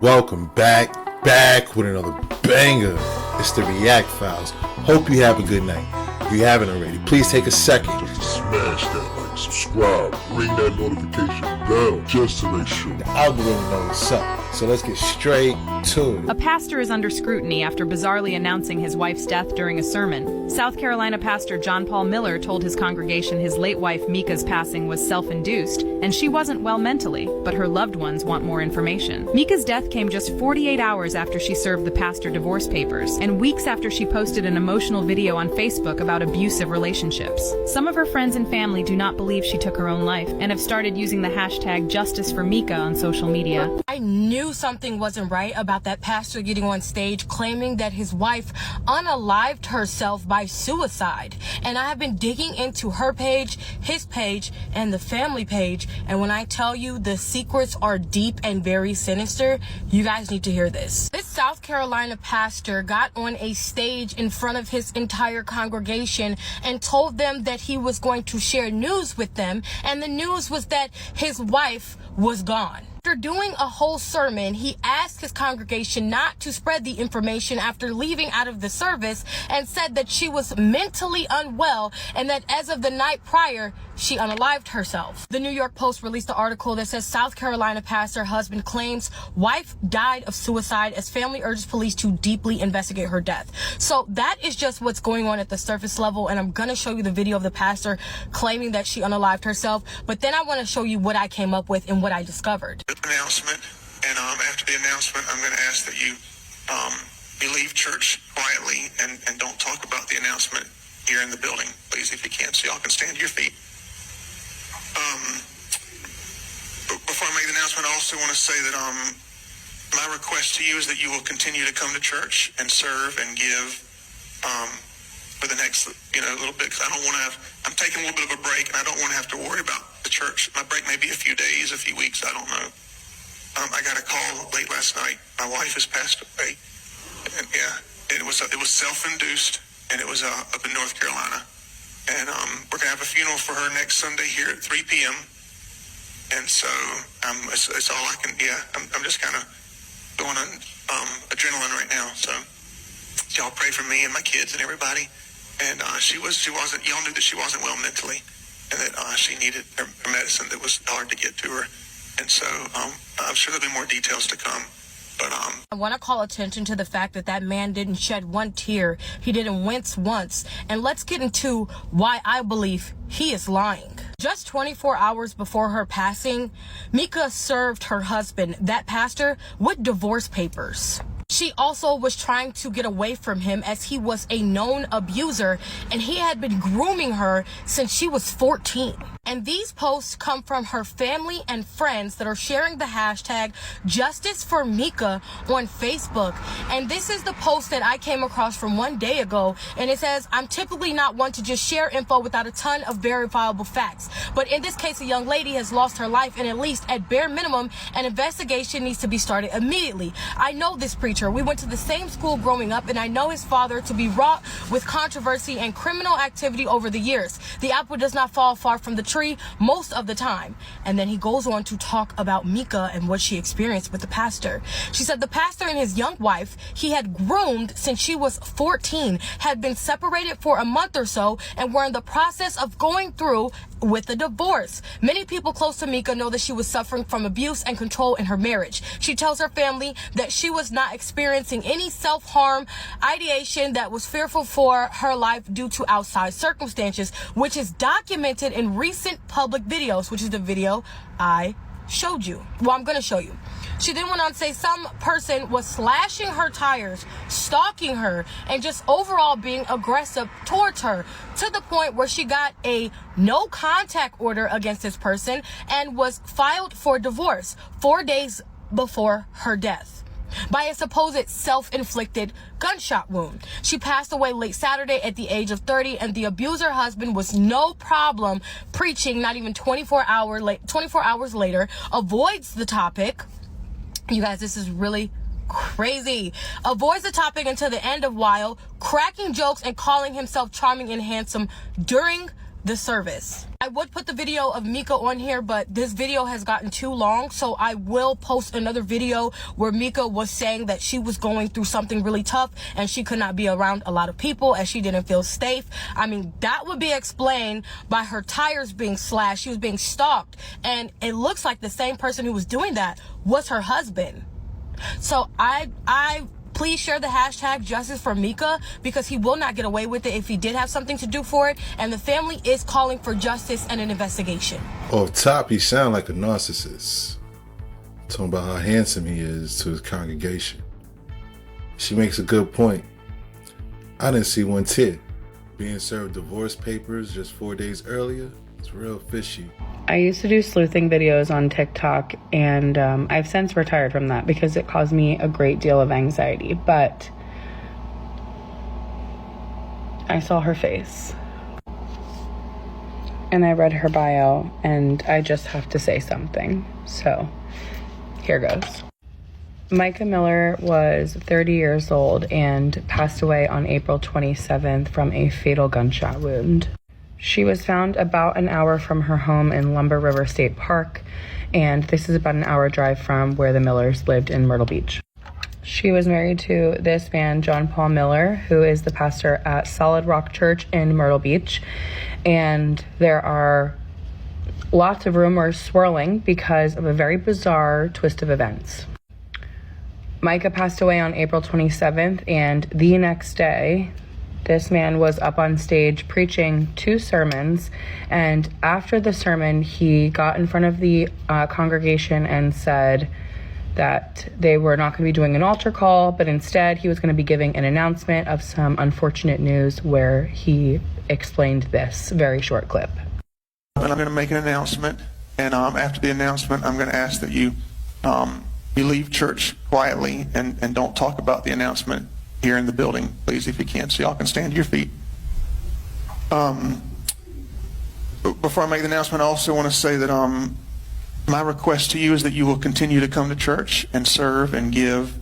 Welcome back with another banger. It's the React Files. Hope you have a good night. If you haven't already, please take a second. Just to smash that like, subscribe, ring that notification bell, just to make sure The algorithm knows what's up. So let's get straight to it. A pastor is under scrutiny after bizarrely announcing his wife's death during a sermon. South Carolina pastor John Paul Miller told his congregation his late wife Mika's passing was self-induced, and she wasn't well mentally, but her loved ones want more information. Mika's death came just 48 hours after she served the pastor divorce papers, and weeks after she posted an emotional video on Facebook about abusive relationships. Some of her friends and family do not believe she took her own life, and have started using the hashtag #JusticeForMika on social media. I knew something wasn't right about that pastor getting on stage claiming that his wife unalived herself by suicide. And I have been digging into her page, his page, and the family page. And when I tell you the secrets are deep and very sinister, you guys need to hear this. This South Carolina pastor got on a stage in front of his entire congregation and told them that he was going to share news with them. And the news was that his wife was gone. After doing a whole sermon, he asked his congregation not to spread the information after leaving out of the service and said that she was mentally unwell and that as of the night prior, she unalived herself. The New York Post released an article that says South Carolina pastor husband claims wife died of suicide as family urges police to deeply investigate her death. So that is just what's going on at the surface level, and I'm gonna show you the video of the pastor claiming that she unalived herself, but then I want to show you what I came up with and what I discovered. Announcement, and after the announcement, I'm going to ask that you leave church quietly and don't talk about the announcement here in the building, please, if you can, so y'all can stand to your feet. Before I make the announcement, I also want to say that my request to you is that you will continue to come to church and serve and give for the next little bit, because I'm taking a little bit of a break, and I don't want to have to worry about the church. My break may be a few days, a few weeks, I don't know. I got a call late last night. My wife has passed away. And it was self-induced, and it was up in North Carolina. And we're gonna have a funeral for her next Sunday here at 3 p.m. And so it's all I can. I'm just kind of going on adrenaline right now. So y'all pray for me and my kids and everybody. And she wasn't. Y'all knew that she wasn't well mentally, and that she needed her medicine that was hard to get to her. And so I'm sure there'll be more details to come. But I want to call attention to the fact that that man didn't shed one tear. He didn't wince once. And let's get into why I believe he is lying. Just 24 hours before her passing, Mika served her husband, that pastor, with divorce papers. She also was trying to get away from him as he was a known abuser, and he had been grooming her since she was 14. And these posts come from her family and friends that are sharing the hashtag #JusticeForMika on Facebook. And this is the post that I came across from one day ago. And it says, I'm typically not one to just share info without a ton of verifiable facts. But in this case, a young lady has lost her life, and at least at bare minimum, an investigation needs to be started immediately. I know this preacher. We went to the same school growing up, and I know his father to be wrought with controversy and criminal activity over the years. The apple does not fall far from the tree most of the time. And then he goes on to talk about Mika and what she experienced with the pastor. She said the pastor and his young wife he had groomed since she was 14 had been separated for a month or so and were in the process of going through with a divorce. Many people close to Mika know that she was suffering from abuse and control in her marriage. She tells her family that she was not experiencing any self-harm ideation, that was fearful for her life due to outside circumstances, which is documented in recent public videos, which is the video I showed you. Well, I'm going to show you. She then went on to say some person was slashing her tires, stalking her, and just overall being aggressive towards her, to the point where she got a no contact order against this person and was filed for divorce 4 days before her death by a supposed self-inflicted gunshot wound. She passed away late Saturday at the age of 30, and the abuser husband was no problem preaching not even 24 hours later, avoids the topic. You guys, this is really crazy. Avoids the topic until the end of while cracking jokes and calling himself charming and handsome during the service. I would put the video of Mika on here, but this video has gotten too long, so I will post another video where Mika was saying that she was going through something really tough and she could not be around a lot of people and she didn't feel safe. I mean, that would be explained by her tires being slashed. She was being stalked, and it looks like the same person who was doing that was her husband. So I please share the hashtag justice for Mika, because he will not get away with it if he did have something to do for it. And the family is calling for justice and an investigation. Off top, he sounds like a narcissist. Talking about how handsome he is to his congregation. She makes a good point. I didn't see one tear. Being served divorce papers just 4 days earlier, it's real fishy. I used to do sleuthing videos on TikTok, and I've since retired from that because it caused me a great deal of anxiety. But I saw her face, and I read her bio, and I just have to say something. So here goes. Micah Miller was 30 years old and passed away on April 27th from a fatal gunshot wound. She was found about an hour from her home in Lumber River State Park, and this is about an hour drive from where the Millers lived in Myrtle Beach. She was married to this man, John Paul Miller, who is the pastor at Solid Rock Church in Myrtle Beach, and there are lots of rumors swirling because of a very bizarre twist of events. Micah passed away on April 27th, and the next day, this man was up on stage preaching 2 sermons, and after the sermon, he got in front of the congregation and said that they were not going to be doing an altar call, but instead he was going to be giving an announcement of some unfortunate news where he explained this very short clip. And I'm going to make an announcement, and after the announcement, I'm going to ask that you leave church quietly and don't talk about the announcement here in the building, please, if you can, so y'all can stand to your feet. Before I make the announcement, I also want to say that my request to you is that you will continue to come to church and serve and give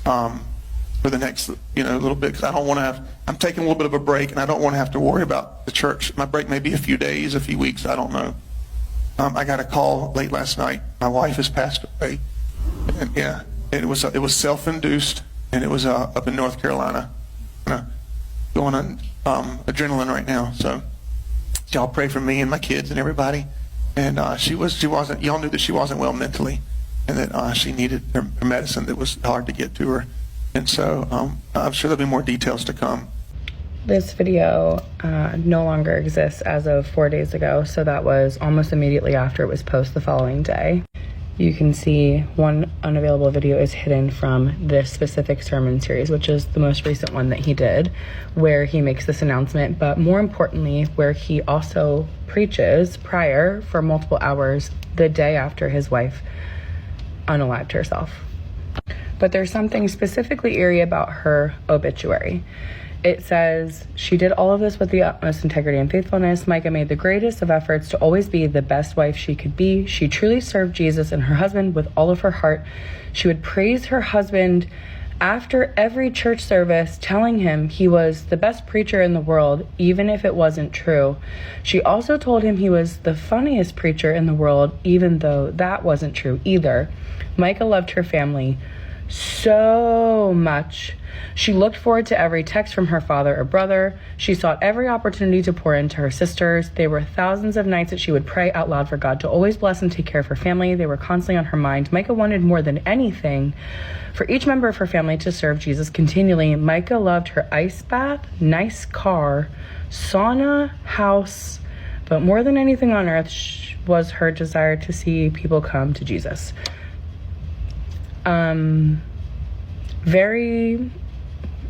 for the next little bit, because I don't want to have, I'm taking a little bit of a break, and I don't want to have to worry about the church. My break may be a few days, a few weeks, I don't know. I got a call late last night. My wife has passed away, and yeah, it was self-induced. And it was up in North Carolina. Going on adrenaline right now. So y'all pray for me and my kids and everybody. And she wasn't. Y'all knew that she wasn't well mentally, and that she needed her medicine that was hard to get to her. And so I'm sure there'll be more details to come. This video no longer exists as of 4 days ago, so that was almost immediately after it was posted the following day. You can see one unavailable video is hidden from this specific sermon series, which is the most recent one that he did, where he makes this announcement, but more importantly, where he also preaches prior for multiple hours the day after his wife unalived herself. But there's something specifically eerie about her obituary. It says, she did all of this with the utmost integrity and faithfulness. Micah made the greatest of efforts to always be the best wife she could be. She truly served Jesus and her husband with all of her heart. She would praise her husband after every church service, telling him he was the best preacher in the world, even if it wasn't true. She also told him he was the funniest preacher in the world, even though that wasn't true either. Micah loved her family so much. She looked forward to every text from her father or brother. She sought every opportunity to pour into her sisters. There were thousands of nights that she would pray out loud for God to always bless and take care of her family. They were constantly on her mind. Micah wanted more than anything for each member of her family to serve Jesus continually. Micah loved her ice bath, nice car, sauna, house, but more than anything on earth was her desire to see people come to Jesus. Very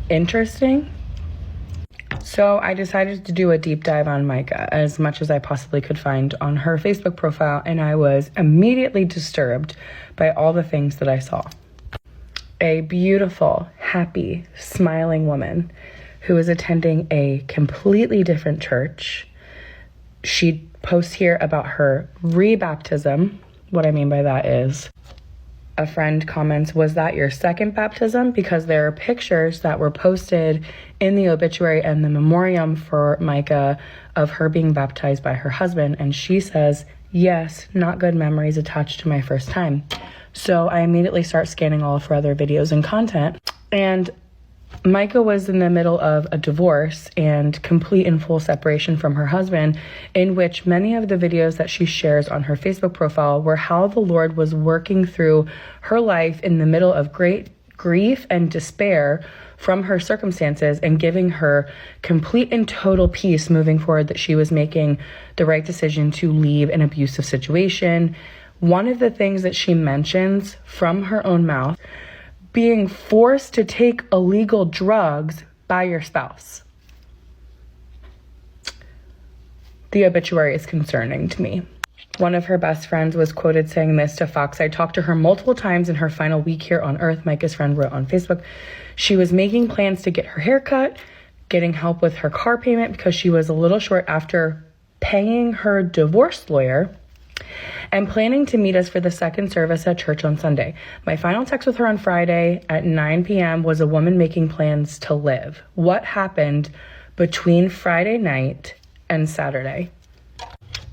interesting. So I decided to do a deep dive on Micah as much as I possibly could find on her Facebook profile, and I was immediately disturbed by all the things that I saw. A beautiful, happy, smiling woman who is attending a completely different church. She posts here about her rebaptism. What I mean by that is A friend comments, was that your second baptism? Because there are pictures that were posted in the obituary and the memoriam for Micah of her being baptized by her husband. And she says, yes, not good memories attached to my first time. So I immediately start scanning all of her other videos and content. And Micah was in the middle of a divorce and complete and full separation from her husband, in which many of the videos that she shares on her Facebook profile were how the Lord was working through her life in the middle of great grief and despair from her circumstances and giving her complete and total peace moving forward, that she was making the right decision to leave an abusive situation. One of the things that she mentions from her own mouth, being forced to take illegal drugs by your spouse. The obituary is concerning to me. One of her best friends was quoted saying this to Fox. I talked to her multiple times in her final week here on Earth, Micah's friend wrote on Facebook. She was making plans to get her hair cut, getting help with her car payment because she was a little short after paying her divorce lawyer, and planning to meet us for the second service at church on Sunday. My final text with her on Friday at 9 p.m. was a woman making plans to live. What happened between Friday night and Saturday?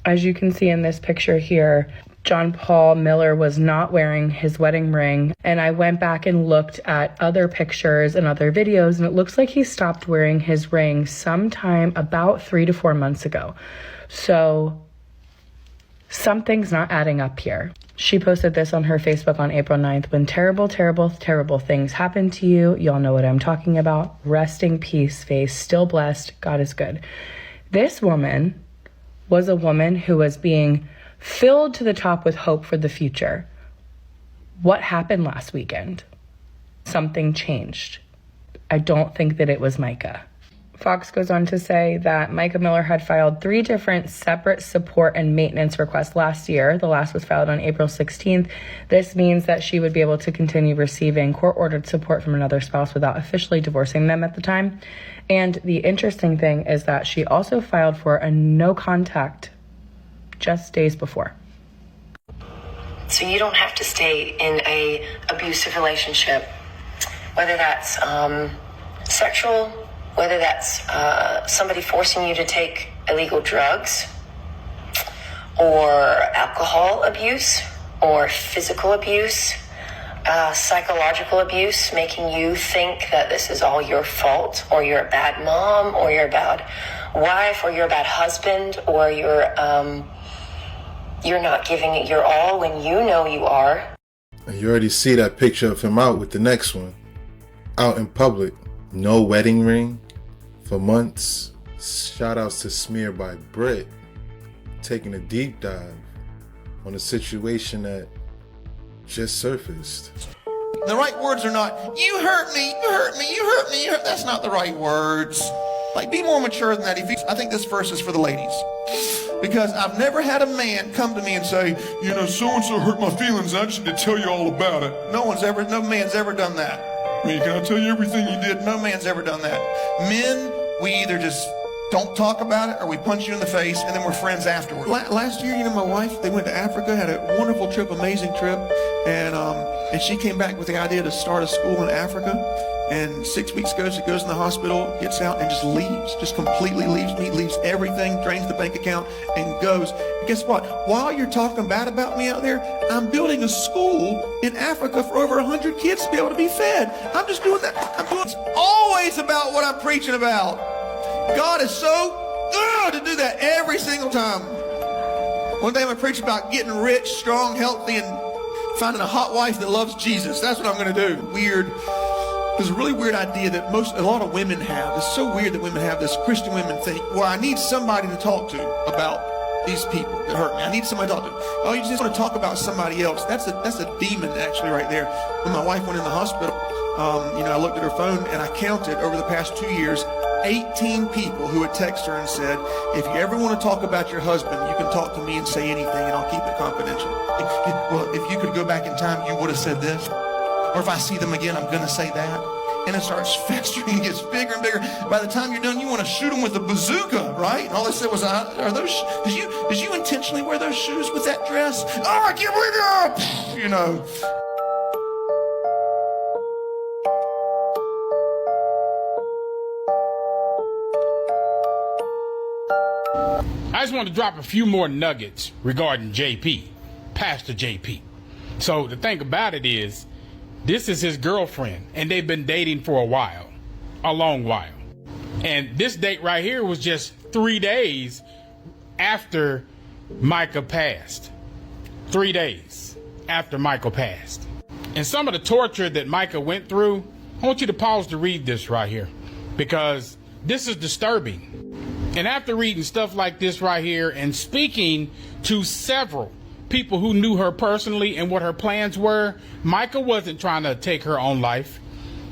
As you can see in this picture here, John Paul Miller was not wearing his wedding ring. And I went back and looked at other pictures and other videos, and it looks like he stopped wearing his ring sometime about 3 to 4 months ago. So something's not adding up here. She posted this on her Facebook on April 9th. When terrible, terrible, terrible things happen to you, y'all know what I'm talking about. Rest in peace, face. Still blessed. God is good. This woman was a woman who was being filled to the top with hope for the future. What happened last weekend? Something changed. I don't think that it was Micah. Fox goes on to say that Micah Miller had filed 3 different separate support and maintenance requests last year. The last was filed on April 16th. This means that she would be able to continue receiving court-ordered support from another spouse without officially divorcing them at the time. And the interesting thing is that she also filed for a no contact just days before. So you don't have to stay in a abusive relationship, whether that's sexual, whether that's somebody forcing you to take illegal drugs, or alcohol abuse, or physical abuse, psychological abuse, making you think that this is all your fault, or you're a bad mom, or you're a bad wife, or you're a bad husband, or you're not giving it your all when you know you are. And you already see that picture of him out with the next one. Out in public. No wedding ring for months. Shout outs to Smear by Brit, taking a deep dive on a situation that just surfaced. The right words are not, you hurt me, you hurt me, you hurt me, you hurt. That's not the right words. Like, be more mature than that. I think this verse is for the ladies. Because I've never had a man come to me and say, you know, so-and-so hurt my feelings, I just need to tell you all about it. No man's ever done that. I mean, can I tell you everything you did? No man's ever done that. Men, we either just don't talk about it or we punch you in the face and then we're friends afterward. Last year, you know, my wife, they went to Africa, had a wonderful trip, amazing trip. And she came back with the idea to start a school in Africa. And 6 weeks ago, she goes in the hospital, gets out, and just leaves. Just completely leaves me, leaves everything, drains the bank account, and goes. And guess what? While you're talking bad about me out there, I'm building a school in Africa for over 100 kids to be able to be fed. I'm just doing that. It's always about what I'm preaching about. God is so good to do that every single time. One day I'm going to preach about getting rich, strong, healthy, and finding a hot wife that loves Jesus. That's what I'm going to do. Weird. There's a really weird idea that a lot of women have. It's so weird that women have this. Christian women think, well, I need somebody to talk to about these people that hurt me. I need somebody to talk to. Oh, you just want to talk about somebody else. That's a demon actually right there. When my wife went in the hospital, I looked at her phone and I counted over the past 2 years, 18 people who had texted her and said, if you ever want to talk about your husband, you can talk to me and say anything and I'll keep it confidential. Well, if you could go back in time, you would have said this. Or if I see them again, I'm going to say that. And it starts festering and gets bigger and bigger. By the time you're done, you want to shoot them with a bazooka, right? And all they said was, did you intentionally wear those shoes with that dress? Oh, get rid of them! You know. I just want to drop a few more nuggets regarding JP, Pastor JP. So the thing about it is, this is his girlfriend, and they've been dating for a long while. And this date right here was just 3 days after Micah passed. 3 days after Micah passed. And some of the torture that Micah went through, I want you to pause to read this right here, because this is disturbing. And after reading stuff like this right here and speaking to several people who knew her personally and what her plans were, Micah wasn't trying to take her own life.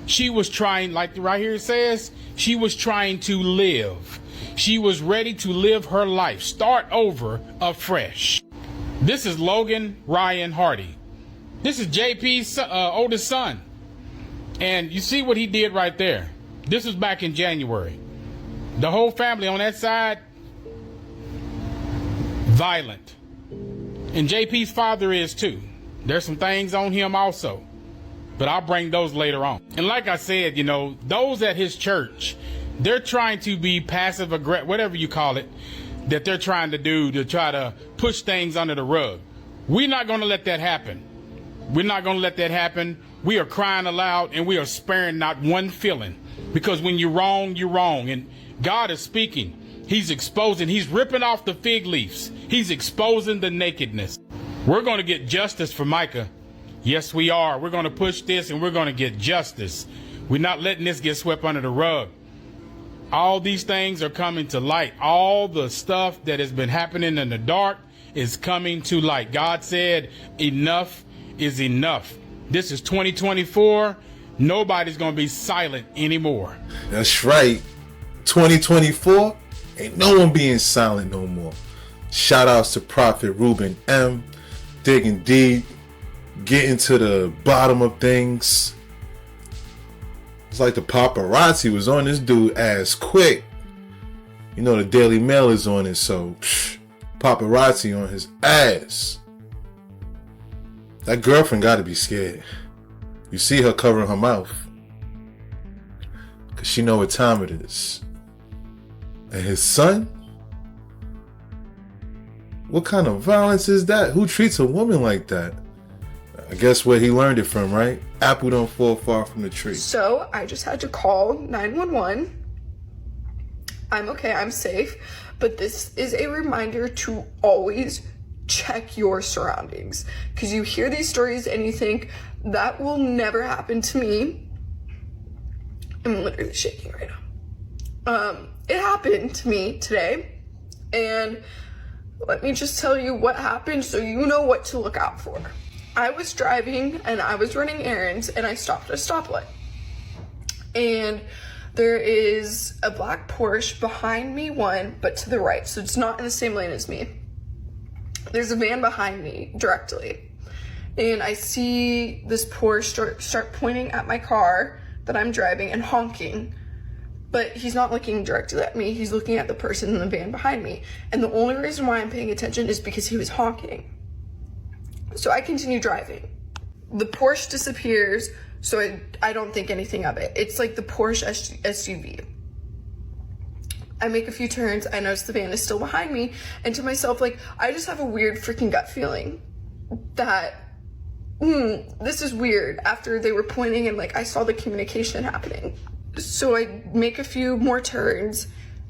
She was trying, like right here it says, she was trying to live. She was ready to live her life, start over afresh. This is Logan Ryan Hardy. This is JP's oldest son. And you see what he did right there. This was back in January. The whole family on that side, violent. And JP's father is too. There's some things on him also, but I'll bring those later on. And like I said, you know, those at his church, they're trying to be passive aggressive, whatever you call it, that they're trying to do to try to push things under the rug. We're not going to let that happen. We're not going to let that happen. We are crying aloud, and we are sparing not one feeling, because when you're wrong, you're wrong. And God is speaking. He's exposing. He's ripping off the fig leaves. He's exposing the nakedness. We're going to get justice for Micah. Yes, we are. We're going to push this, and we're going to get justice. We're not letting this get swept under the rug. All these things are coming to light. All the stuff that has been happening in the dark is coming to light. God said enough is enough. This is 2024. Nobody's going to be silent anymore. That's right. 2024, ain't no one being silent no more. Shout outs to Prophet Ruben M. Digging deep, getting to the bottom of things. It's like the paparazzi was on this dude ass quick. You know the Daily Mail is on it, so paparazzi on his ass. That girlfriend gotta be scared. You see her covering her mouth, cause she know what time it is. And his son? What kind of violence is that? Who treats a woman like that? I guess where he learned it from, right? Apple don't fall far from the tree. So I just had to call 911. I'm okay, I'm safe. But this is a reminder to always check your surroundings. Because you hear these stories and you think, that will never happen to me. I'm literally shaking right now. It happened to me today, and let me just tell you what happened so you know what to look out for. I was driving and I was running errands, and I stopped at a stoplight, and there is a black Porsche behind me, but to the right, so it's not in the same lane as me. There's a van behind me directly, and I see this Porsche start pointing at my car that I'm driving and honking. But he's not looking directly at me, he's looking at the person in the van behind me. And the only reason why I'm paying attention is because he was honking. So I continue driving. The Porsche disappears, so I don't think anything of it. It's like the Porsche SUV. I make a few turns, I notice the van is still behind me, and to myself, like, I just have a weird freaking gut feeling that, this is weird, after they were pointing and, like, I saw the communication happening. So I make a few more turns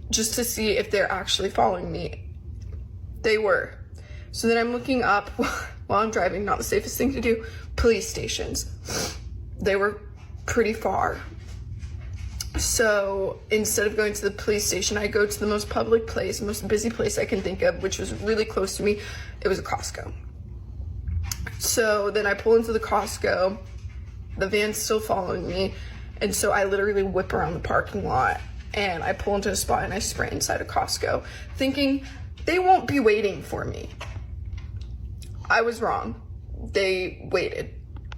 just to see if they're actually following me. They were. So then I'm looking up while I'm driving, not the safest thing to do, police stations. They were pretty far. So instead of going to the police station, I go to the most public place, most busy place I can think of, which was really close to me. It was a Costco. So then I pull into the Costco. The van's still following me. And so I literally whip around the parking lot and I pull into a spot and I sprint inside a Costco, thinking they won't be waiting for me. I was wrong. They waited.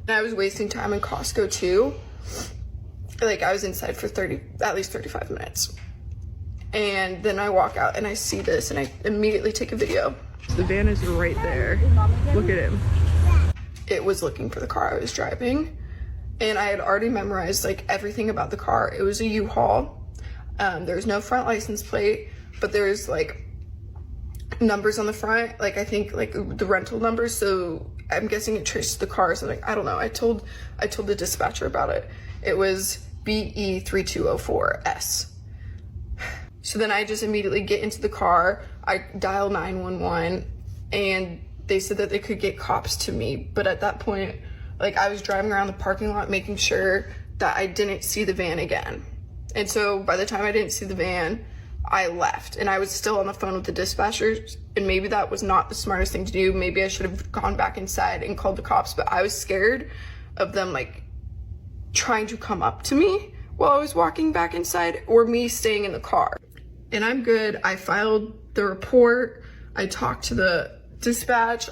And I was wasting time in Costco too. Like, I was inside for at least 35 minutes. And then I walk out and I see this and I immediately take a video. The van is right there. Look at him. It was looking for the car I was driving. And I had already memorized, like, everything about the car. It was a U-Haul. There was no front license plate, but there was, like, numbers on the front, like I think like the rental numbers, so I'm guessing it traced the car or something. I don't know. I told the dispatcher about it. It was BE3204S. So then I just immediately get into the car, I dial 911, and they said that they could get cops to me. But at that point, like, I was driving around the parking lot making sure that I didn't see the van again. And so by the time I didn't see the van, I left, and I was still on the phone with the dispatchers, and maybe that was not the smartest thing to do. Maybe I should have gone back inside and called the cops, but I was scared of them like trying to come up to me while I was walking back inside, or me staying in the car. And I'm good. I filed the report. I talked to the dispatch.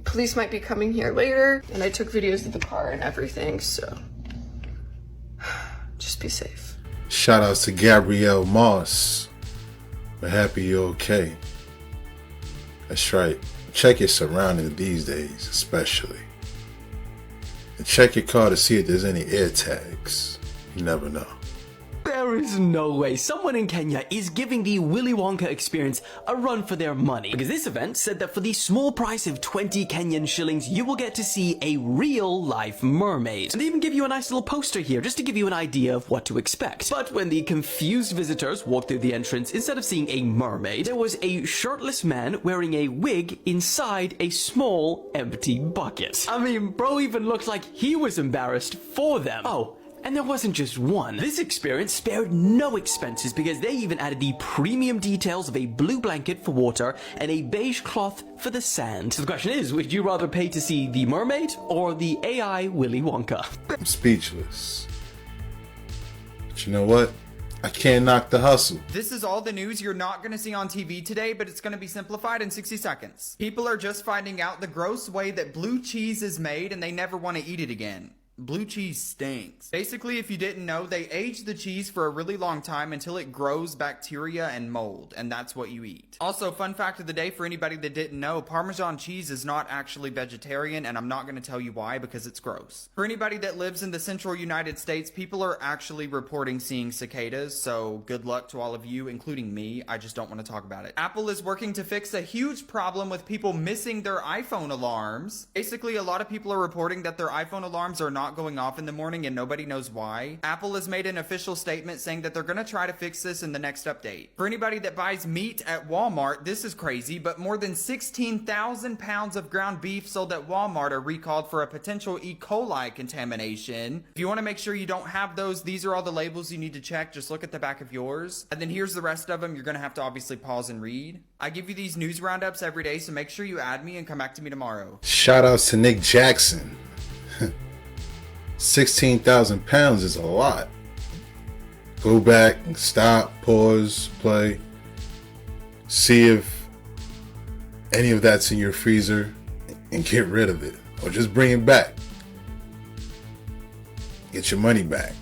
Police might be coming here later, and I took videos of the car and everything, so just be safe. Shout outs to Gabrielle Moss. We're happy you're okay. That's right. Check your surroundings these days, especially. And check your car to see if there's any air tags. You never know. There is no way someone in Kenya is giving the Willy Wonka experience a run for their money, because this event said that for the small price of 20 Kenyan shillings, you will get to see a real-life mermaid. And they even give you a nice little poster here just to give you an idea of what to expect. But when the confused visitors walked through the entrance, instead of seeing a mermaid, there was a shirtless man wearing a wig inside a small, empty bucket. I mean, bro even looked like he was embarrassed for them. Oh, and there wasn't just one. This experience spared no expenses because they even added the premium details of a blue blanket for water and a beige cloth for the sand. So the question is, would you rather pay to see the mermaid or the AI Willy Wonka? I'm speechless. But you know what? I can't knock the hustle. This is all the news you're not going to see on TV today, but it's going to be simplified in 60 seconds. People are just finding out the gross way that blue cheese is made, and they never want to eat it again. Blue cheese stinks. Basically, if you didn't know, they age the cheese for a really long time until it grows bacteria and mold, and that's what you eat. Also, fun fact of the day for anybody that didn't know, Parmesan cheese is not actually vegetarian, and I'm not going to tell you why because it's gross. For anybody that lives in the central United States, people are actually reporting seeing cicadas, so good luck to all of you, including me. I just don't want to talk about it. Apple is working to fix a huge problem with people missing their iPhone alarms. Basically, a lot of people are reporting that their iPhone alarms are not going off in the morning and nobody knows why. Apple has made an official statement saying that they're going to try to fix this in the next update. For anybody that buys meat at Walmart, this is crazy, but more than 16,000 pounds of ground beef sold at Walmart are recalled for a potential E. coli contamination. If you want to make sure you don't have those, these are all the labels you need to check. Just look at the back of yours. And then here's the rest of them. You're going to have to obviously pause and read. I give you these news roundups every day, so make sure you add me and come back to me tomorrow. Shout outs to Nick Jackson. 16,000 pounds is a lot. Go back, stop, pause, play. See if any of that's in your freezer and get rid of it. Or just bring it back. Get your money back.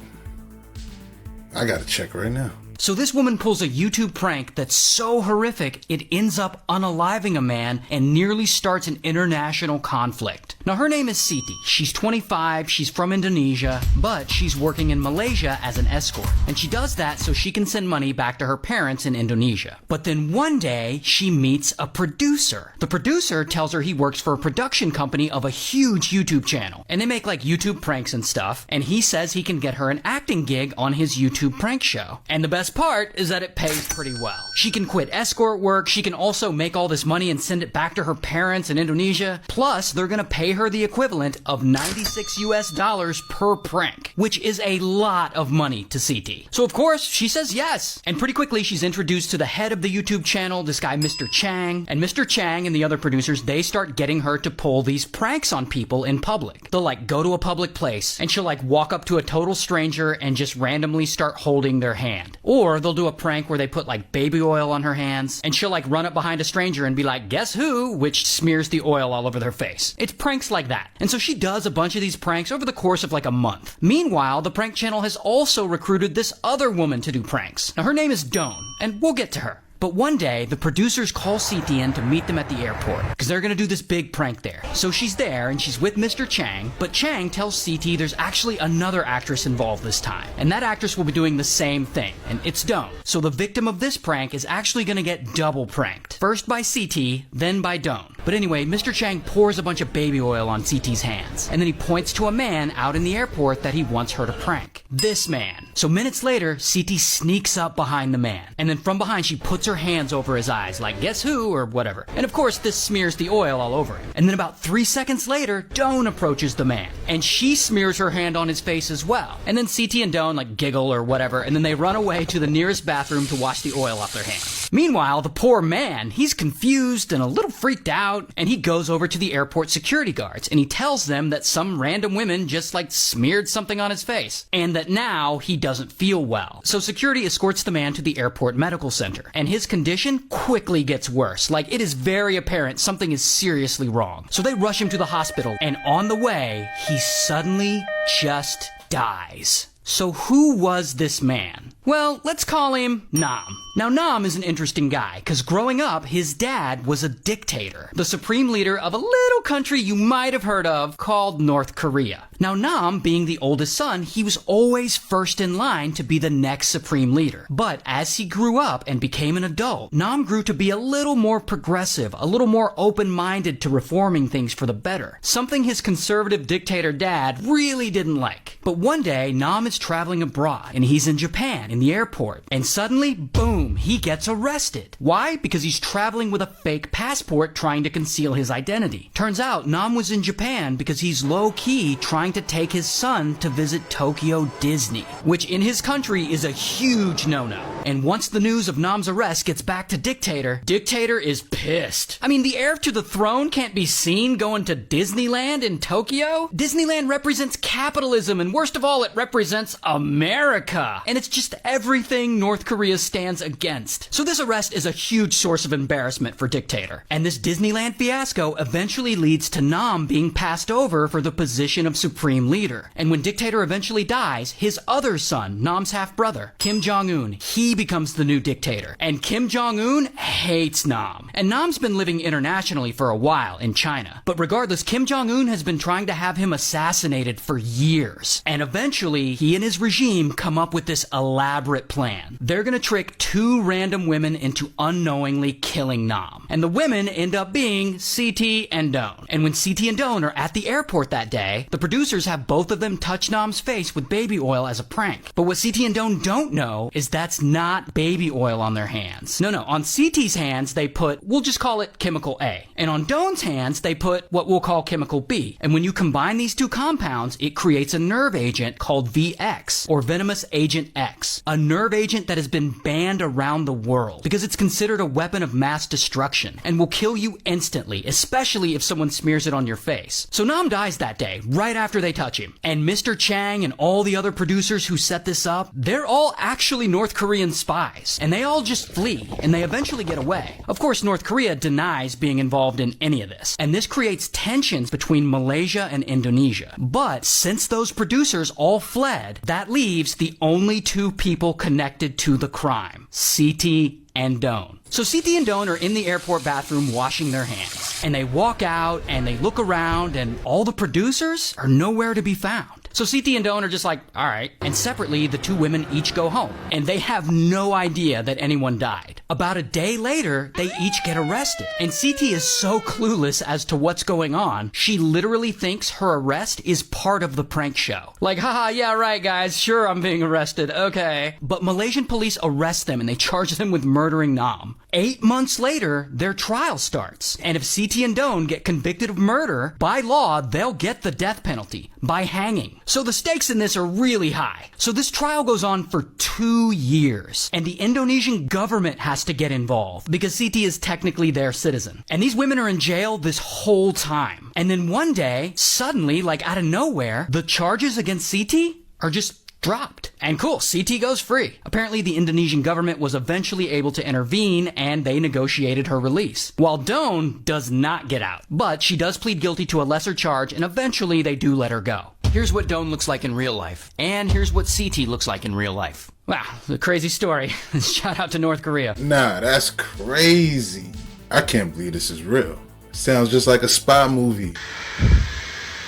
I gotta check right now. So this woman pulls a YouTube prank that's so horrific it ends up unaliving a man and nearly starts an international conflict. Now her name is Siti. She's 25, she's from Indonesia, but she's working in Malaysia as an escort. And she does that so she can send money back to her parents in Indonesia. But then one day she meets a producer. The producer tells her he works for a production company of a huge YouTube channel. And they make like YouTube pranks and stuff. And he says he can get her an acting gig on his YouTube prank show. And the best part is that it pays pretty well. She can quit escort work, she can also make all this money and send it back to her parents in Indonesia, plus they're gonna pay her the equivalent of $96 per prank, which is a lot of money to CT. So of course, she says yes. And pretty quickly she's introduced to the head of the YouTube channel, this guy Mr. Chang, and Mr. Chang and the other producers, they start getting her to pull these pranks on people in public. They'll like go to a public place and she'll like walk up to a total stranger and just randomly start holding their hand. Or they'll do a prank where they put like baby oil on her hands and she'll like run up behind a stranger and be like, guess who? Which smears the oil all over their face. It's pranks like that. And so she does a bunch of these pranks over the course of like a month. Meanwhile, the prank channel has also recruited this other woman to do pranks. Now her name is Dawn, and we'll get to her. But one day, the producers call CT in to meet them at the airport, because they're going to do this big prank there. So she's there, and she's with Mr. Chang, but Chang tells CT there's actually another actress involved this time. And that actress will be doing the same thing, and it's Dawn. So the victim of this prank is actually going to get double pranked. first by CT, then by Doan. But anyway, Mr. Chang pours a bunch of baby oil on CT's hands, and then he points to a man out in the airport that he wants her to prank. This man. So minutes later, CT sneaks up behind the man, and then from behind she puts her hands over his eyes, like guess who, or whatever. And of course, this smears the oil all over him. And then about 3 seconds later, Doan approaches the man, and she smears her hand on his face as well. And then CT and Doan like giggle or whatever, and then they run away to the nearest bathroom to wash the oil off their hands. Meanwhile, the poor man, he's confused and a little freaked out, and he goes over to the airport security guards, and he tells them that some random women just like smeared something on his face, and that now he doesn't feel well. So security escorts the man to the airport medical center, and his condition quickly gets worse. Like, it is very apparent something is seriously wrong. So they rush him to the hospital, and on the way, he suddenly just dies. So who was this man? Well, let's call him Nam. Now, Nam is an interesting guy, because growing up, his dad was a dictator, the supreme leader of a little country you might have heard of called North Korea. Now, Nam, being the oldest son, he was always first in line to be the next supreme leader. But as he grew up and became an adult, Nam grew to be a little more progressive, a little more open-minded to reforming things for the better, something his conservative dictator dad really didn't like. But one day, Nam is traveling abroad, and he's in Japan, in the airport, and suddenly, boom, he gets arrested. Why? Because he's traveling with a fake passport trying to conceal his identity. Turns out, Nam was in Japan because he's low-key trying to take his son to visit Tokyo Disney, which in his country is a huge no-no. And once the news of Nam's arrest gets back to Dictator is pissed. I mean, the heir to the throne can't be seen going to Disneyland in Tokyo? Disneyland represents capitalism, and worst of all, it represents America. And it's just everything North Korea stands against. So this arrest is a huge source of embarrassment for Dictator. And this Disneyland fiasco eventually leads to Nam being passed over for the position of supreme leader. And when Dictator eventually dies, his other son, Nam's half-brother, Kim Jong-un, he becomes the new dictator. And Kim Jong-un hates Nam. And Nam's been living internationally for a while in China. But regardless, Kim Jong-un has been trying to have him assassinated for years. And eventually, he and his regime come up with this elaborate plan. They're gonna trick 2 random women into unknowingly killing Nam. And the women end up being CT and Doan. And when CT and Doan are at the airport that day, the producers have both of them touch Nam's face with baby oil as a prank. But what CT and Doan don't know is that's not baby oil on their hands. No, on CT's hands, they put, we'll just call it chemical A. And on Doan's hands, they put what we'll call chemical B. And when you combine these 2 compounds, it creates a nerve agent called VX, or venomous agent X. A nerve agent that has been banned around the world because it's considered a weapon of mass destruction and will kill you instantly, especially if someone smears it on your face. So Nam dies that day, right after they touch him. And Mr. Chang and all the other producers who set this up, they're all actually North Korean spies. And they all just flee, and they eventually get away. Of course, North Korea denies being involved in any of this. And this creates tensions between Malaysia and Indonesia. But since those producers all fled, that leaves the only 2 people connected to the crime, CT and Doan. So CT and Doan are in the airport bathroom washing their hands. And they walk out and they look around and all the producers are nowhere to be found. So CT and Doan are just like, all right. And separately, the 2 women each go home. And they have no idea that anyone died. About a day later, they each get arrested. And CT is so clueless as to what's going on, she literally thinks her arrest is part of the prank show. Like, haha, yeah, right, guys. Sure, I'm being arrested. Okay. But Malaysian police arrest them and they charge them with murdering Nam. 8 months later, their trial starts. And if CT and Doan get convicted of murder, by law, they'll get the death penalty by hanging. So the stakes in this are really high. So this trial goes on for 2 years. And the Indonesian government has to get involved because CT is technically their citizen. And these women are in jail this whole time. And then one day, suddenly, like out of nowhere, the charges against CT are just dropped. And cool, CT goes free. Apparently the Indonesian government was eventually able to intervene and they negotiated her release. While Doan does not get out, but she does plead guilty to a lesser charge and eventually they do let her go. Here's what Doan looks like in real life. And here's what CT looks like in real life. Wow, a crazy story. Shout out to North Korea. Nah, that's crazy. I can't believe this is real. Sounds just like a spy movie.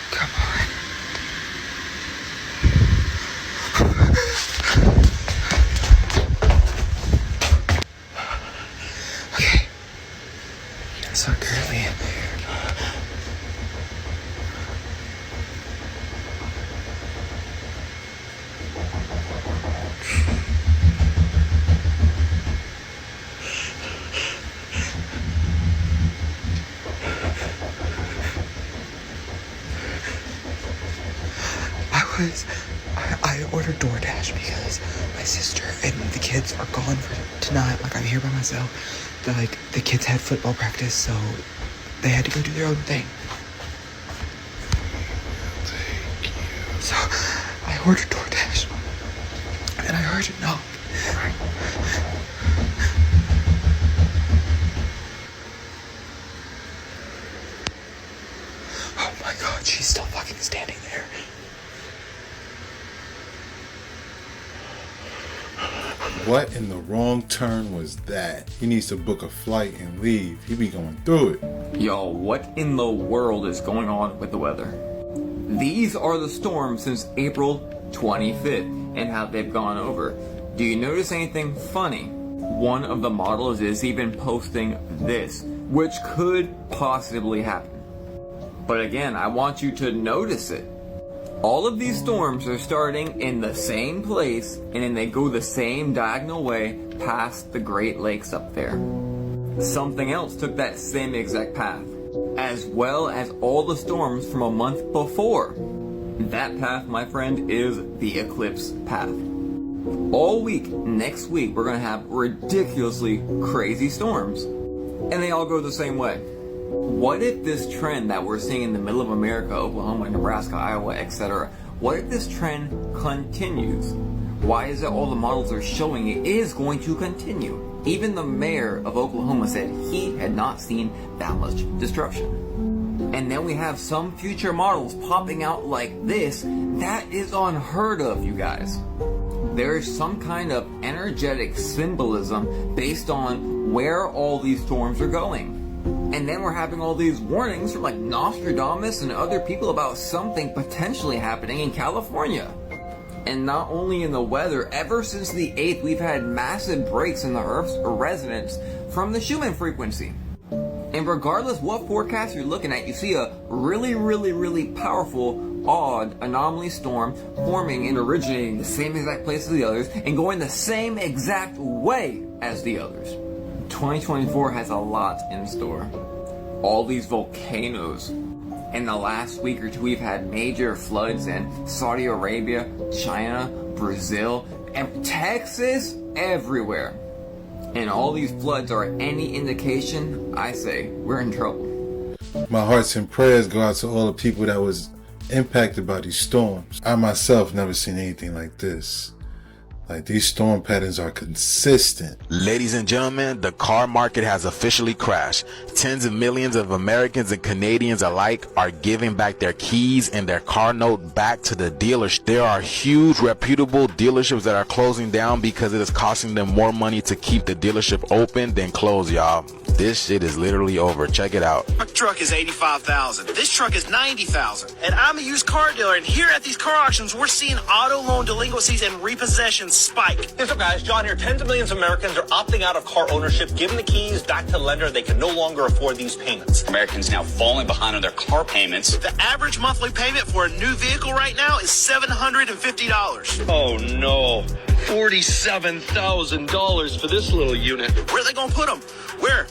Come on. because I ordered DoorDash because my sister and the kids are gone for tonight. Like, I'm here by myself. The kids had football practice, so they had to go do their own thing. Thank you. So I ordered DoorDash, and I heard it knock. Oh my God, she's still fucking standing there. What in the wrong turn was that? He needs to book a flight and leave. He be going through it. Yo, what in the world is going on with the weather? These are the storms since April 25th and how they've gone over. Do you notice anything funny? One of the models is even posting this, which could possibly happen. But again, I want you to notice it. All of these storms are starting in the same place, and then they go the same diagonal way past the Great Lakes up there. Something else took that same exact path, as well as all the storms from a month before. That path, my friend, is the eclipse path. All week, next week, we're going to have ridiculously crazy storms, and they all go the same way. What if this trend that we're seeing in the middle of America, Oklahoma, Nebraska, Iowa, etc., what if this trend continues? Why is it all the models are showing it is going to continue? Even the mayor of Oklahoma said he had not seen that much destruction. And then we have some future models popping out like this. That is unheard of, you guys. There is some kind of energetic symbolism based on where all these storms are going. And then we're having all these warnings from like Nostradamus and other people about something potentially happening in California. And not only in the weather, ever since the 8th, we've had massive breaks in the Earth's resonance from the Schumann frequency. And regardless what forecast you're looking at, you see a really powerful, odd anomaly storm forming and originating the same exact place as the others and going the same exact way as the others. 2024 has a lot in store. All these volcanoes. In the last week or two, we've had major floods in Saudi Arabia, China, Brazil, and Texas, everywhere. And all these floods are any indication, I say, we're in trouble. My hearts and prayers go out to all the people that was impacted by these storms. I myself never seen anything like this. Like, these storm patterns are consistent. Ladies and gentlemen, the car market has officially crashed. Tens of millions of Americans and Canadians alike are giving back their keys and their car note back to the dealers. There are huge reputable dealerships that are closing down because it is costing them more money to keep the dealership open than close, y'all. This shit is literally over. Check it out. My truck is $85,000. This truck is $90,000. And I'm a used car dealer, and here at these car auctions, we're seeing auto loan delinquencies and repossessions spike. Hey, so guys, John here. Tens of millions of Americans are opting out of car ownership, giving the keys back to the lender. They can no longer afford these payments. Americans now falling behind on their car payments. The average monthly payment for a new vehicle right now is $750. Oh, no. $47,000 for this little unit. Where are they going to put them? Where?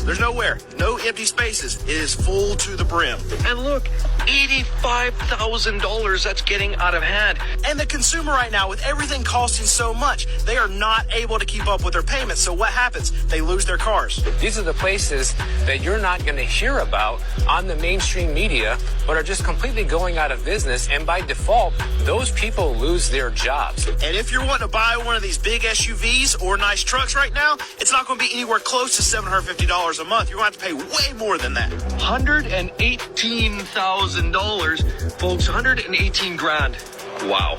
There's nowhere. No empty spaces. It is full to the brim. And look, $85,000. That's getting out of hand. And the consumer right now, with everything costing so much, they are not able to keep up with their payments. So what happens? They lose their cars. These are the places that you're not going to hear about on the mainstream media, but are just completely going out of business. And by default, those people lose their jobs. And if you're wanting to buy one of these big SUVs or nice trucks right now, it's not going to be anywhere close to $750 a month. You're going to have to pay way more than that. $118,000, folks. 118 grand. Wow.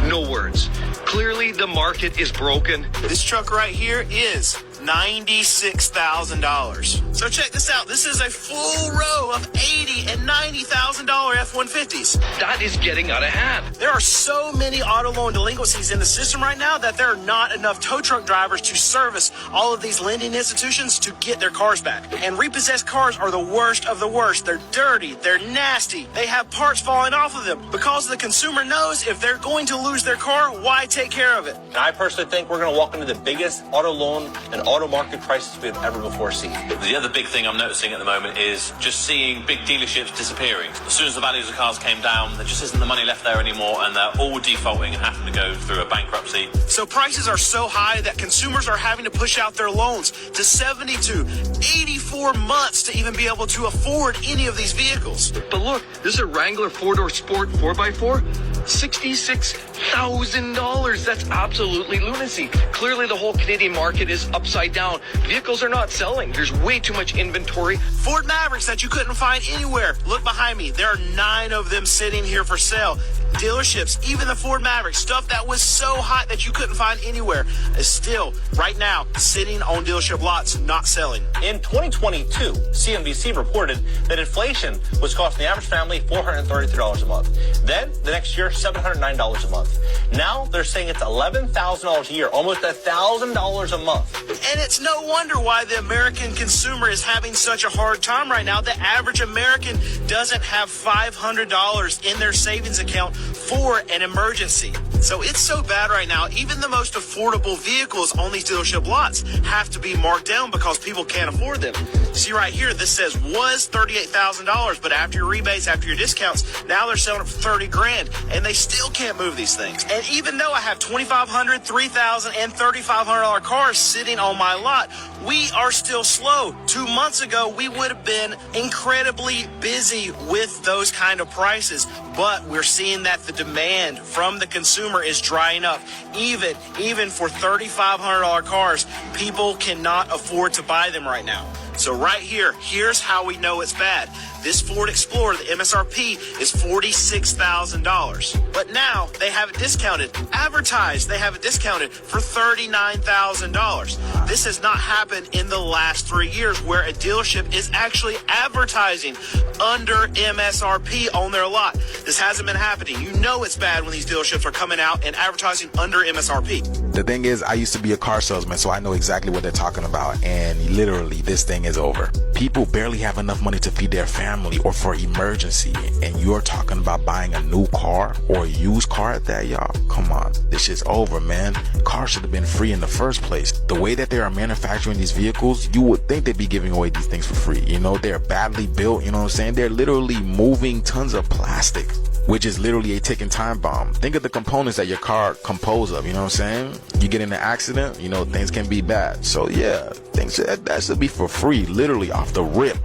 No words. Clearly, the market is broken. This truck right here is $96,000. So check this out. This is a full row of $80,000 and $90,000 F-150s. That is getting out of hand. There are so many auto loan delinquencies in the system right now that there are not enough tow truck drivers to service all of these lending institutions to get their cars back. And repossessed cars are the worst of the worst. They're dirty. They're nasty. They have parts falling off of them because the consumer knows if they're going to lose their car, why take care of it? And I personally think we're going to walk into the biggest auto loan and auto market crisis we have ever before seen. The other big thing I'm noticing at the moment is just seeing big dealerships disappearing. As soon as the values of cars came down, there just isn't the money left there anymore, and they're all defaulting and having to go through a bankruptcy. So prices are so high that consumers are having to push out their loans to 72, 84 months to even be able to afford any of these vehicles. But look, this is a Wrangler 4-door Sport 4x4. $66,000. That's absolutely lunacy. Clearly the whole Canadian market is upside down. Vehicles are not selling. There's way too much inventory. Ford Mavericks that you couldn't find anywhere. Look behind me. There are 9 of them sitting here for sale. Dealerships, even the Ford Maverick, stuff that was so hot that you couldn't find anywhere, is still, right now, sitting on dealership lots, not selling. In 2022, CNBC reported that inflation was costing the average family $433 a month. Then, the next year, $709 a month. Now, they're saying it's $11,000 a year, almost $1,000 a month. And it's no wonder why the American consumer is having such a hard time right now. The average American doesn't have $500 in their savings account for an emergency. So it's so bad right now, even the most affordable vehicles on these dealership lots have to be marked down because people can't afford them. See right here, this says was $38,000, but after your rebates, after your discounts, now they're selling it for 30 grand, and they still can't move these things. And even though I have $2,500, $3,000, and $3,500 cars sitting on my lot, we are still slow. 2 months ago, we would have been incredibly busy with those kind of prices, but we're seeing that the demand from the consumer is drying up. Even for $3,500 cars, people cannot afford to buy them right now. So right here, here's how we know it's bad. This Ford Explorer, the MSRP, is $46,000. But now they have it discounted, advertised, they have it discounted for $39,000. This has not happened in the last 3 years where a dealership is actually advertising under MSRP on their lot. This hasn't been happening. You know it's bad when these dealerships are coming out and advertising under MSRP. The thing is, I used to be a car salesman, so I know exactly what they're talking about. And literally, this thing is over. People barely have enough money to feed their family or for emergency, and you're talking about buying a new car or a used car at that, y'all. Come on, this shit's over, man. Cars should have been free in the first place. The way that they are manufacturing these vehicles, you would think they'd be giving away these things for free. You know, they're badly built, you know what I'm saying? They're literally moving tons of plastic, which is literally a ticking time bomb. Think of the components that your car composed of, you know what I'm saying? You get in an accident, you know, things can be bad. So yeah, things that should be for free, literally off the rip.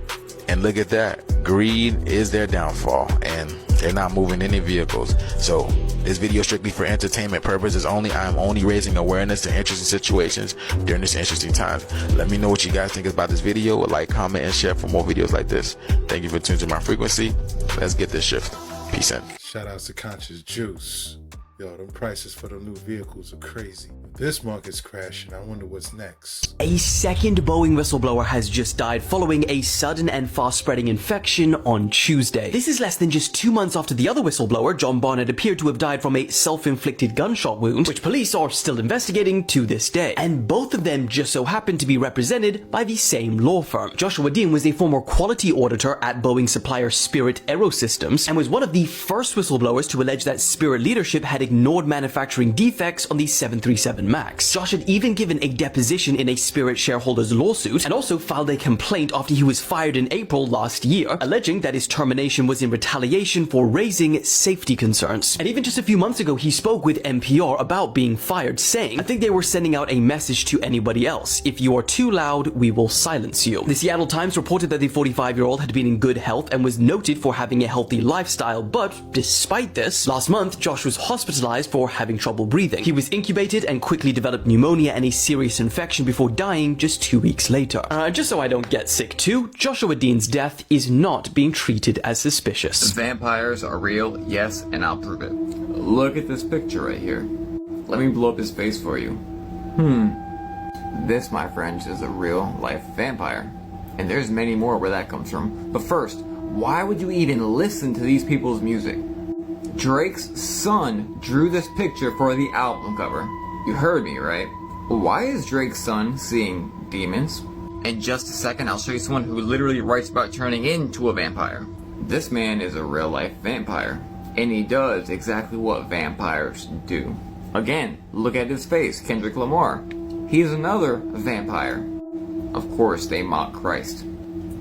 And look at that. Greed is their downfall, and they're not moving any vehicles. So this video is strictly for entertainment purposes only. I'm only raising awareness to interesting situations during this interesting time. Let me know what you guys think about this video. Like, comment, and share for more videos like this. Thank you for tuning to my frequency. Let's get this shift. Peace out. Shout outs to Conscious Juice. Yo, them prices for the new vehicles are crazy. This market's crashing. I wonder what's next. A second Boeing whistleblower has just died following a sudden and fast-spreading infection on Tuesday. This is less than just 2 months after the other whistleblower, John Barnett, appeared to have died from a self-inflicted gunshot wound, which police are still investigating to this day. And both of them just so happen to be represented by the same law firm. Joshua Dean was a former quality auditor at Boeing supplier Spirit Aerosystems and was one of the first whistleblowers to allege that Spirit leadership had ignored manufacturing defects on the 737 MAX. Josh had even given a deposition in a Spirit shareholders lawsuit and also filed a complaint after he was fired in April last year, alleging that his termination was in retaliation for raising safety concerns. And even just a few months ago, he spoke with NPR about being fired, saying, "I think they were sending out a message to anybody else. If you are too loud, we will silence you." The Seattle Times reported that the 45-year-old had been in good health and was noted for having a healthy lifestyle, but despite this, last month, Josh was hospitalized for having trouble breathing. He was incubated and quickly developed pneumonia and a serious infection before dying just 2 weeks later. Just so I don't get sick too, Joshua Dean's death is not being treated as suspicious. Vampires are real, yes, and I'll prove it. Look at this picture right here. Let me blow up his face for you. This, my friends, is a real-life vampire. And there's many more where that comes from. But first, why would you even listen to these people's music? Drake's son drew this picture for the album cover. You heard me, right? Why is Drake's son seeing demons? In just a second, I'll show you someone who literally writes about turning into a vampire. This man is a real-life vampire, and he does exactly what vampires do. Again, look at his face, Kendrick Lamar. He's another vampire. Of course, they mock Christ.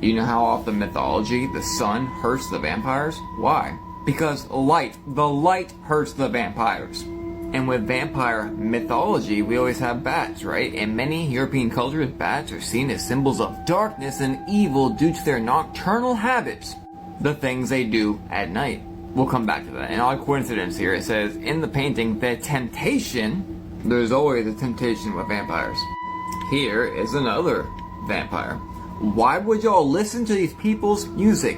You know how often mythology, the sun hurts the vampires? Why? Because the light hurts the vampires. And with vampire mythology, we always have bats, right? In many European cultures, bats are seen as symbols of darkness and evil due to their nocturnal habits, the things they do at night. We'll come back to that. An odd coincidence here, it says in the painting, the temptation, there's always a temptation with vampires. Here is another vampire. Why would y'all listen to these people's music?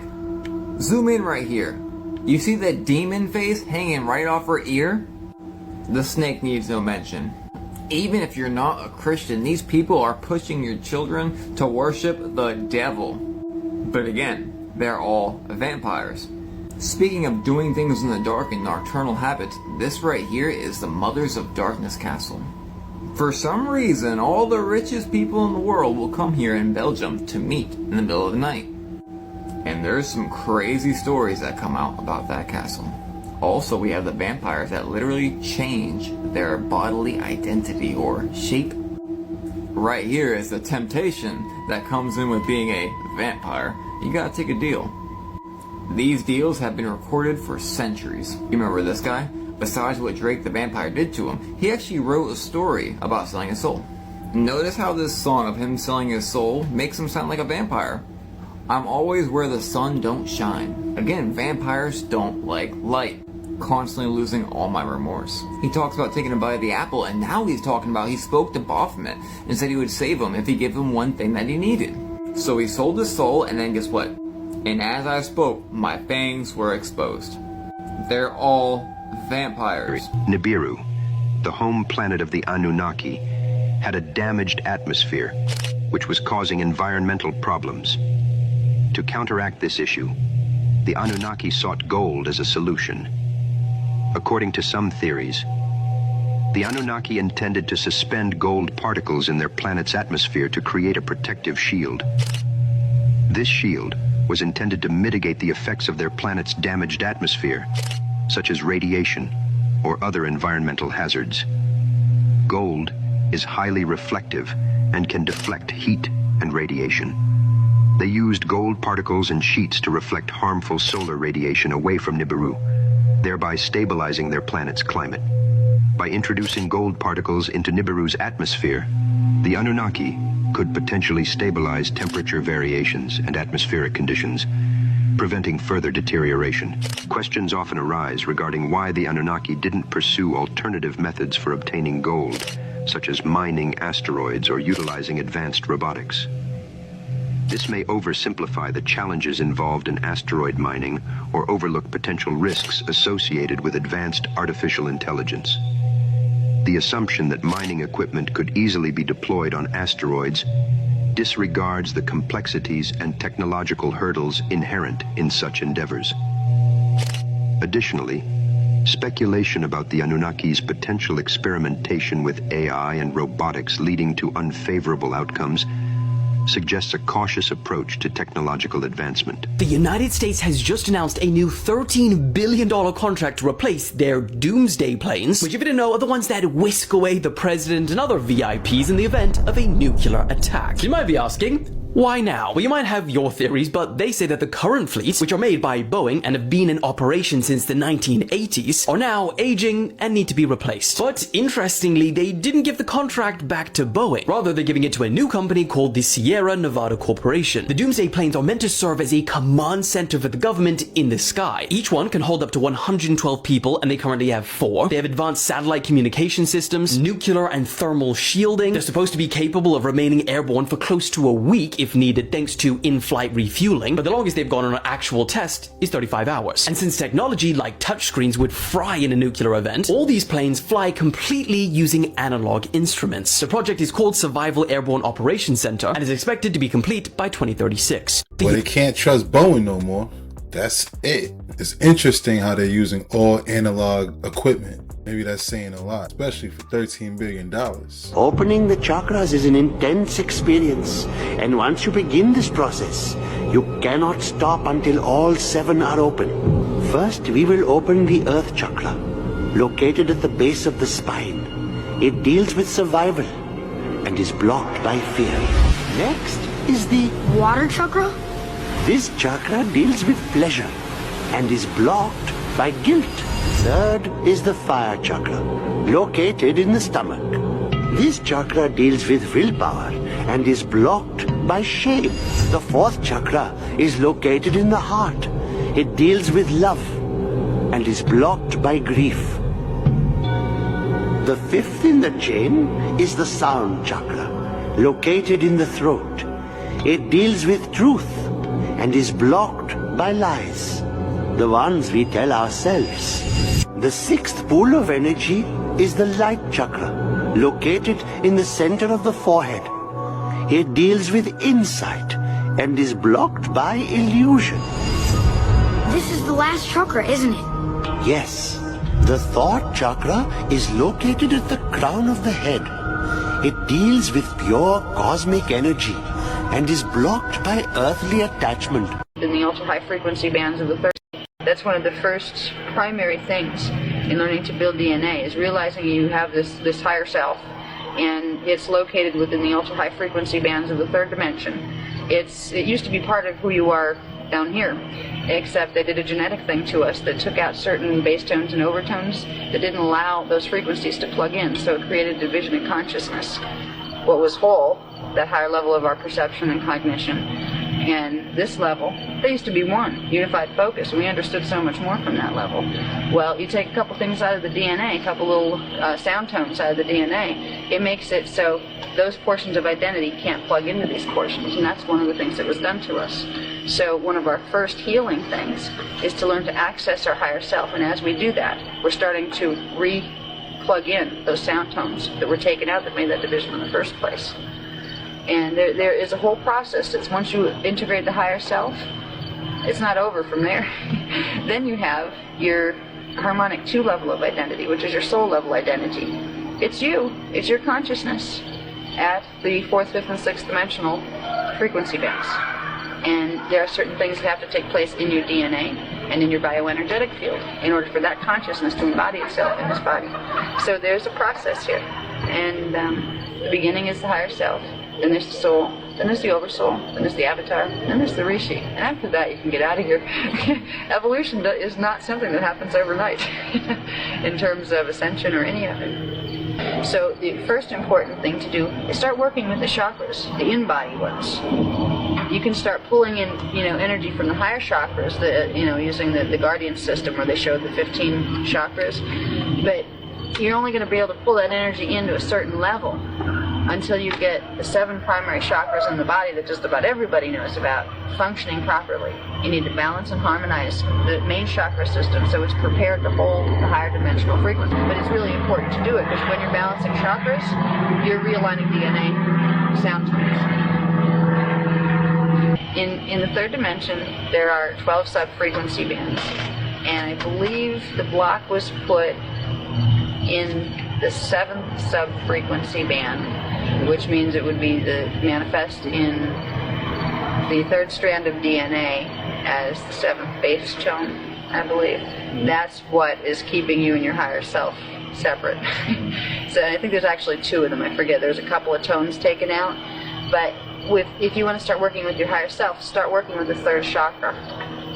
Zoom in right here. You see that demon face hanging right off her ear? The snake needs no mention. Even if you're not a Christian, these people are pushing your children to worship the devil. But again, they're all vampires. Speaking of doing things in the dark and nocturnal habits, this right here is the Mothers of Darkness Castle. For some reason, all the richest people in the world will come here in Belgium to meet in the middle of the night. And there's some crazy stories that come out about that castle. Also, we have the vampires that literally change their bodily identity or shape. Right here is the temptation that comes in with being a vampire. You gotta take a deal. These deals have been recorded for centuries. You remember this guy? Besides what Drake the Vampire did to him, he actually wrote a story about selling his soul. Notice how this song of him selling his soul makes him sound like a vampire. I'm always where the sun don't shine. Again, vampires don't like light. Constantly losing all my remorse. He talks about taking a bite of the apple, and now he's talking about he spoke to Baphomet and said he would save him if he gave him one thing that he needed. So he sold his soul, and then guess what? And as I spoke, my fangs were exposed. They're all vampires. Nibiru, the home planet of the Anunnaki, had a damaged atmosphere, which was causing environmental problems. To counteract this issue, the Anunnaki sought gold as a solution. According to some theories, the Anunnaki intended to suspend gold particles in their planet's atmosphere to create a protective shield. This shield was intended to mitigate the effects of their planet's damaged atmosphere, such as radiation or other environmental hazards. Gold is highly reflective and can deflect heat and radiation. They used gold particles and sheets to reflect harmful solar radiation away from Nibiru, thereby stabilizing their planet's climate. By introducing gold particles into Nibiru's atmosphere, the Anunnaki could potentially stabilize temperature variations and atmospheric conditions, preventing further deterioration. Questions often arise regarding why the Anunnaki didn't pursue alternative methods for obtaining gold, such as mining asteroids or utilizing advanced robotics. This may oversimplify the challenges involved in asteroid mining or overlook potential risks associated with advanced artificial intelligence. The assumption that mining equipment could easily be deployed on asteroids disregards the complexities and technological hurdles inherent in such endeavors. Additionally, speculation about the Anunnaki's potential experimentation with AI and robotics leading to unfavorable outcomes suggests a cautious approach to technological advancement. The United States has just announced a new $13 billion contract to replace their doomsday planes, which, if you didn't know, are the ones that whisk away the president and other VIPs in the event of a nuclear attack. You might be asking, why now? Well, you might have your theories, but they say that the current fleets, which are made by Boeing and have been in operation since the 1980s, are now aging and need to be replaced. But interestingly, they didn't give the contract back to Boeing. Rather, they're giving it to a new company called the Sierra Nevada Corporation. The Doomsday planes are meant to serve as a command center for the government in the sky. Each one can hold up to 112 people, and they currently have 4. They have advanced satellite communication systems, nuclear and thermal shielding. They're supposed to be capable of remaining airborne for close to a week if needed, thanks to in-flight refueling, but the longest they've gone on an actual test is 35 hours. And since technology like touchscreens would fry in a nuclear event, all these planes fly completely using analog instruments. The project is called Survival Airborne Operations Center and is expected to be complete by 2036. Well, they can't trust Boeing no more. That's it. It's interesting how they're using all analog equipment. Maybe that's saying a lot, especially for $13 billion. Opening the chakras is an intense experience, and once you begin this process, you cannot stop until all 7 are open. First, we will open the Earth Chakra, located at the base of the spine. It deals with survival, and is blocked by fear. Next is the water chakra. This chakra deals with pleasure and is blocked by guilt. Third is the fire chakra, located in the stomach. This chakra deals with willpower and is blocked by shame. The fourth chakra is located in the heart. It deals with love and is blocked by grief. The fifth in the chain is the sound chakra, located in the throat. It deals with truth and is blocked by lies, the ones we tell ourselves. The sixth pool of energy is the light chakra, located in the center of the forehead. It deals with insight and is blocked by illusion. This is the last chakra, isn't it? Yes, the thought chakra is located at the crown of the head. It deals with pure cosmic energy and is blocked by earthly attachment. In the ultra-high frequency bands of the third, that's one of the first primary things in learning to build DNA, is realizing you have this higher self, and it's located within the ultra-high frequency bands of the third dimension. It used to be part of who you are down here, except they did a genetic thing to us that took out certain bass tones and overtones that didn't allow those frequencies to plug in, so it created division in consciousness. What was whole, that higher level of our perception and cognition, and this level, they used to be one, unified focus, and we understood so much more from that level. Well, you take a couple things out of the DNA, a couple little sound tones out of the DNA, it makes it so those portions of identity can't plug into these portions, and that's one of the things that was done to us. So one of our first healing things is to learn to access our higher self, and as we do that, we're starting to re-plug in those sound tones that were taken out that made that division in the first place. And there is a whole process. It's once you integrate the higher self, it's not over from there. Then you have your harmonic 2 level of identity, which is your soul level identity. It's you. It's your consciousness at the 4th, 5th, and 6th dimensional frequency bands. And there are certain things that have to take place in your DNA and in your bioenergetic field in order for that consciousness to embody itself in this body. So there's a process here. And the beginning is the higher self. Then there's the soul, then there's the oversoul, then there's the avatar, then there's the rishi. And after that, you can get out of here. Evolution is not something that happens overnight in terms of ascension or any of it. So the first important thing to do is start working with the chakras, the in-body ones. You can start pulling in, energy from the higher chakras, using the Guardian system where they showed the 15 chakras. But you're only going to be able to pull that energy into a certain level until you get the 7 primary chakras in the body that just about everybody knows about functioning properly. You need to balance and harmonize the main chakra system so it's prepared to hold the higher dimensional frequency. But it's really important to do it because when you're balancing chakras, you're realigning DNA sound tones. In the third dimension, there are 12 sub-frequency bands, and I believe the block was put in the 7th sub-frequency band, which means it would be the manifest in the 3rd strand of DNA as the 7th base tone, I believe. That's what is keeping you and your higher self separate. So I think there's actually 2 of them. I forget. There's a couple of tones taken out, but if you want to start working with your higher self, start working with the 3rd chakra.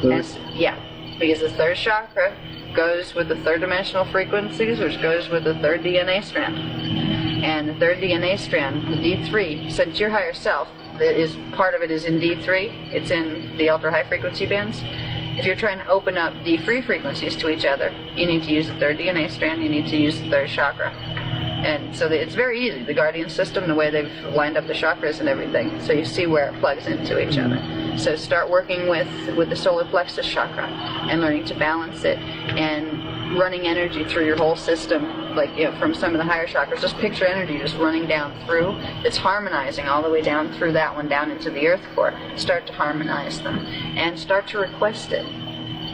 Because the 3rd chakra goes with the 3rd dimensional frequencies, which goes with the 3rd DNA strand. And the 3rd DNA strand, the D3, since your higher self, part of it is in D3, it's in the ultra-high frequency bands. If you're trying to open up D3 frequencies to each other, you need to use the 3rd DNA strand, you need to use the 3rd chakra. And so it's very easy, the Guardian system, the way they've lined up the chakras and everything, so you see where it plugs into each other. So start working with the solar plexus chakra and learning to balance it and running energy through your whole system, from some of the higher chakras. Just picture energy just running down through. It's harmonizing all the way down through that one, down into the earth core. Start to harmonize them and start to request it.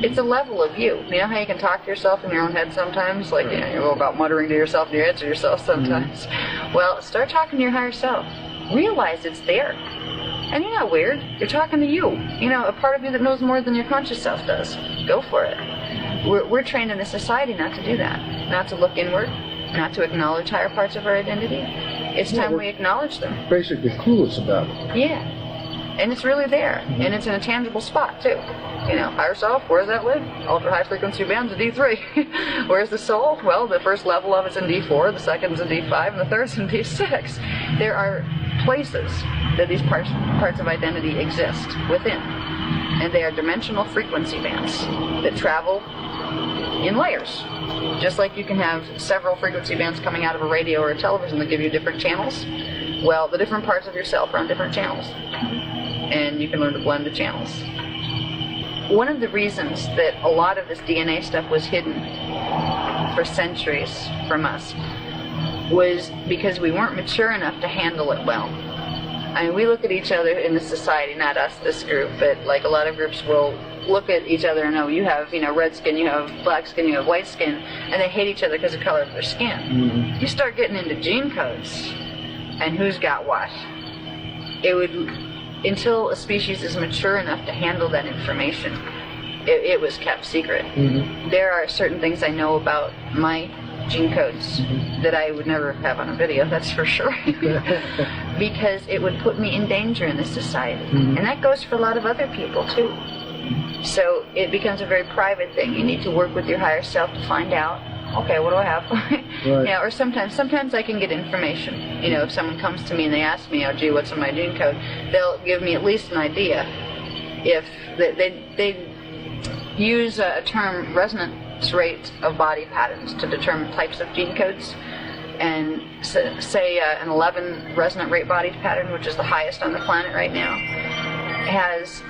It's a level of you. You know how you can talk to yourself in your own head sometimes? You go about muttering to yourself and you answer yourself sometimes. Well, start talking to your higher self. Realize it's there. And you're not weird. You're talking to you. A part of you that knows more than your conscious self does. Go for it. We're trained in a society not to do that. Not to look inward. Not to acknowledge higher parts of our identity. It's time we acknowledge them. Basically clueless about it. Yeah. And it's really there. And it's in a tangible spot, too. You know, higher self, where does that live? Ultra high frequency bands in D3. Where's the soul? Well, the first level of it's in D4, the second's in D5, and the third's in D6. There are places that these parts of identity exist within. And they are dimensional frequency bands that travel in layers. Just like you can have several frequency bands coming out of a radio or a television that give you different channels. Well, the different parts of yourself are on different channels. And you can learn to blend the channels. One of the reasons that a lot of this DNA stuff was hidden for centuries from us was because we weren't mature enough to handle it well. I mean, we look at each other in the society, not us, this group, but like a lot of groups will look at each other and know you have, you know, red skin, you have black skin, you have white skin, and they hate each other because of the color of their skin. Mm-hmm. You start getting into gene codes and who's got what. It would, until a species is mature enough to handle that information, it was kept secret. Mm-hmm. There are certain things I know about my gene codes that I would never have on a video, that's for sure. Because it would put me in danger in this society. Mm-hmm. And that goes for a lot of other people too. So it becomes a very private thing. You need to work with your higher self to find out, okay, what do I have? Right. Yeah, or sometimes I can get information. You know, if someone comes to me and they ask me, oh gee, what's in my gene code? They'll give me at least an idea. If they use a term, resonance rate of body patterns, to determine types of gene codes. And say an 11 resonant rate body pattern, which is the highest on the planet right now, has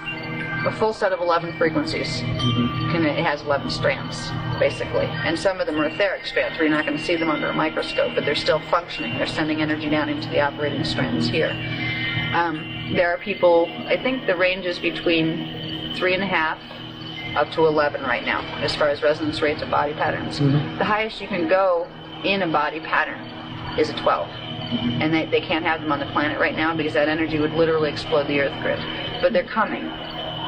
a full set of 11 frequencies. And it has 11 strands, basically. And some of them are etheric strands, where you're not going to see them under a microscope, but they're still functioning. They're sending energy down into the operating strands here. There are people, I think the range is between 3.5 up to 11 right now, as far as resonance rates of body patterns. The highest you can go in a body pattern is a 12. And they can't have them on the planet right now because that energy would literally explode the Earth grid. But they're coming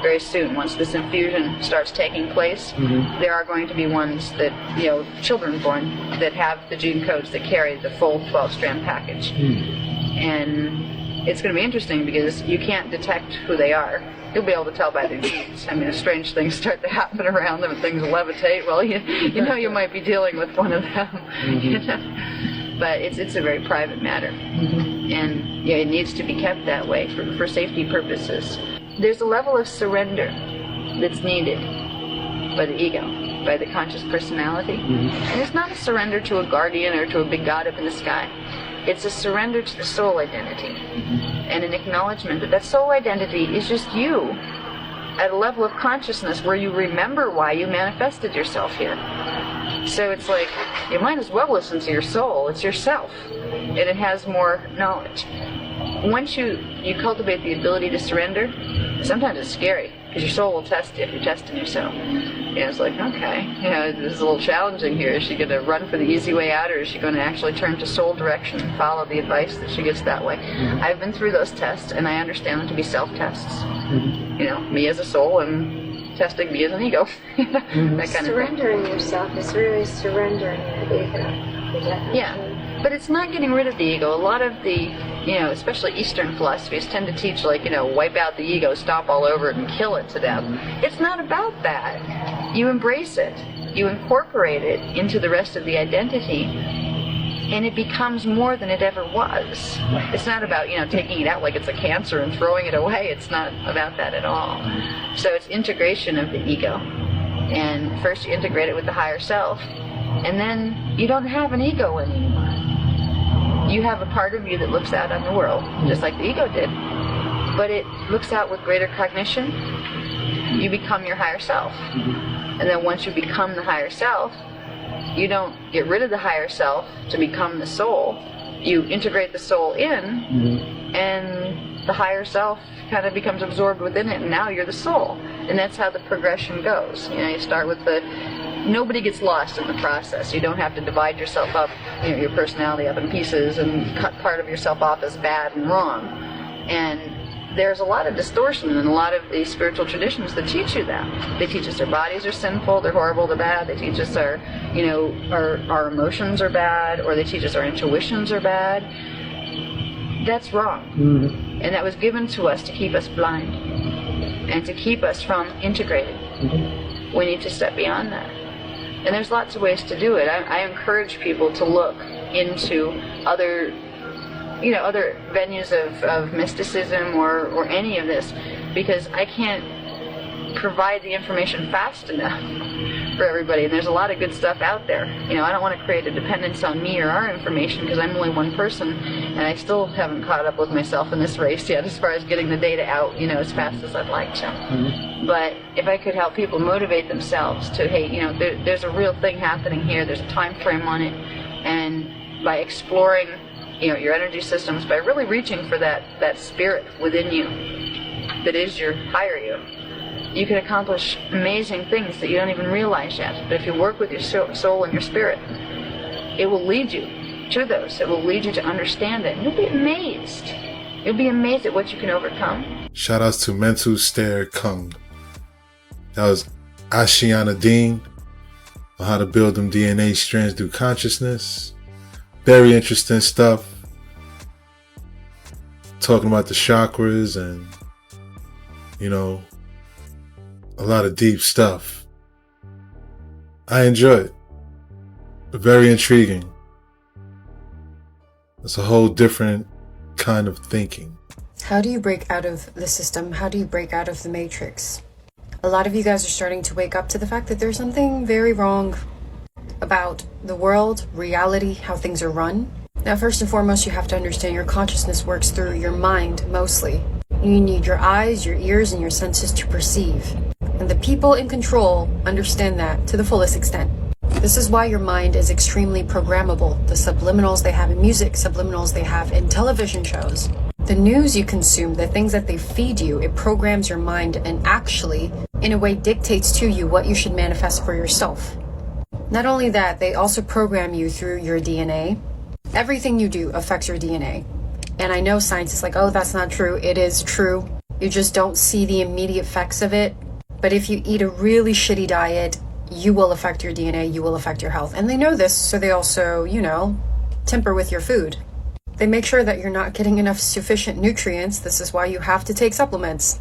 very soon. Once this infusion starts taking place, there are going to be ones that, you know, children born that have the gene codes that carry the full 12-strand package. And it's going to be interesting because you can't detect who they are. You'll be able to tell by their genes. I mean, if strange things start to happen around them and things levitate, well, you know you might be dealing with one of them. You know? But it's a very private matter. And yeah, it needs to be kept that way for safety purposes. There's a level of surrender that's needed by the ego, by the conscious personality. And it's not a surrender to a guardian or to a big god up in the sky. It's a surrender to the soul identity and an acknowledgement that that soul identity is just you at a level of consciousness where you remember why you manifested yourself here. So it's like, you might as well listen to your soul. It's yourself, and it has more knowledge. Once you cultivate the ability to surrender, sometimes it's scary because your soul will test you if you're testing yourself. You know, it's like, okay, you know, this is a little challenging here. Is she going to run for the easy way out, or is she going to actually turn to soul direction and follow the advice that she gets that way? I've been through those tests, and I understand them to be self-tests. You know, me as a soul and testing me as an ego. That kind surrendering yourself is really surrendering your ego. Yeah, but it's not getting rid of the ego. A lot of the, you know, especially Eastern philosophies tend to teach, like, you know, wipe out the ego, stomp all over it, and kill it to death. It's not about that. You embrace it. You incorporate it into the rest of the identity, and it becomes more than it ever was. It's not about, you know, taking it out like it's a cancer and throwing it away. It's not about that at all. So it's integration of the ego. And first you integrate it with the higher self, and then you don't have an ego anymore. You have a part of you that looks out on the world, just like the ego did. But it looks out with greater cognition. You become your higher self. And then once you become the higher self, you don't get rid of the higher self to become the soul. You integrate the soul in, and the higher self kind of becomes absorbed within it, and now you're the soul. And that's how the progression goes. You know, you start with nobody gets lost in the process. You don't have to divide yourself up, you know, your personality up in pieces and cut part of yourself off as bad and wrong. And there's a lot of distortion in a lot of the spiritual traditions that teach you that. They teach us our bodies are sinful, they're horrible, they're bad. They teach us our emotions are bad, or they teach us our intuitions are bad. That's wrong. And that was given to us to keep us blind and to keep us from integrating. We need to step beyond that. And there's lots of ways to do it. I encourage people to look into other venues of mysticism or any of this, because I can't provide the information fast enough for everybody, and there's a lot of good stuff out there. I don't want to create a dependence on me or our information, because I'm only one person, and I still haven't caught up with myself in this race yet as far as getting the data out, as fast as I'd like to. But if I could help people motivate themselves to, hey, there's a real thing happening here, there's a time frame on it, and by exploring your energy systems, by really reaching for that spirit within you that is your higher you can accomplish amazing things that you don't even realize yet. But if you work with your soul and your spirit, it will lead you to those. It will lead you to understand it. And you'll be amazed. You'll be amazed at what you can overcome. Shout outs to Mental Stare Kung. That was Ashiana Dean on how to build them DNA strands through consciousness. Very interesting stuff. Talking about the chakras and, a lot of deep stuff. I enjoy it. Very intriguing. It's a whole different kind of thinking. How do you break out of the system? How do you break out of the matrix? A lot of you guys are starting to wake up to the fact that there's something very wrong about the world, reality, how things are run. Now, first and foremost, you have to understand your consciousness works through your mind mostly. You need your eyes, your ears, and your senses to perceive. And the people in control understand that to the fullest extent. This is why your mind is extremely programmable. The subliminals they have in music, subliminals they have in television shows. The news you consume, the things that they feed you, it programs your mind and actually, in a way, dictates to you what you should manifest for yourself. Not only that, they also program you through your DNA. Everything you do affects your DNA. And I know science is like, oh, that's not true. It is true. You just don't see the immediate effects of it. But if you eat a really shitty diet, you will affect your DNA, you will affect your health. And they know this, so they also, temper with your food. They make sure that you're not getting enough sufficient nutrients. This is why you have to take supplements.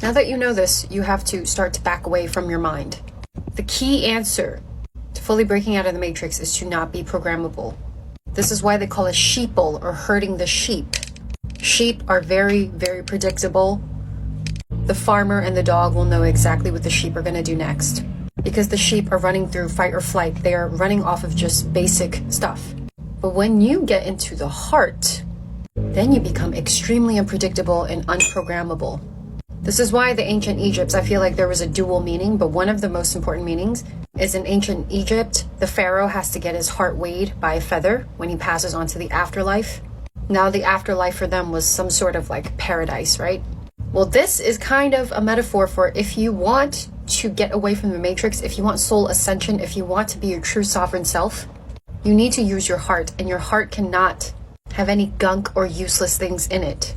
Now that you know this, you have to start to back away from your mind. The key answer to fully breaking out of the matrix is to not be programmable. This is why they call it sheeple, or herding the sheep. Sheep are very, very predictable. The farmer and the dog will know exactly what the sheep are going to do next. Because the sheep are running through fight or flight. They are running off of just basic stuff. But when you get into the heart, then you become extremely unpredictable and unprogrammable. This is why the ancient Egypts, I feel like there was a dual meaning, but one of the most important meanings is in ancient Egypt, the pharaoh has to get his heart weighed by a feather when he passes on to the afterlife. Now the afterlife for them was some sort of like paradise, right? Well, this is kind of a metaphor for if you want to get away from the matrix, if you want soul ascension, if you want to be your true sovereign self, you need to use your heart, and your heart cannot have any gunk or useless things in it.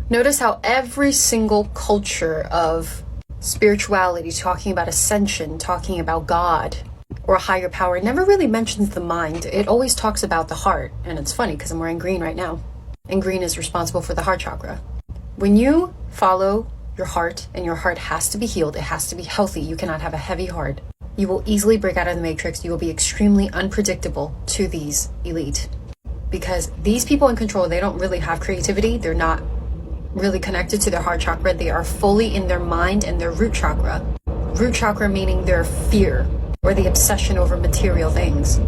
Notice how every single culture of spirituality, talking about ascension, talking about God or a higher power, never really mentions the mind. It always talks about the heart. And it's funny because I'm wearing green right now. And green is responsible for the heart chakra. When you follow your heart, and your heart has to be healed, it has to be healthy, you cannot have a heavy heart, you will easily break out of the matrix. You will be extremely unpredictable to these elite. Because these people in control, they don't really have creativity. They're not really connected to their heart chakra. They are fully in their mind and their root chakra. Root chakra meaning their fear or the obsession over material things.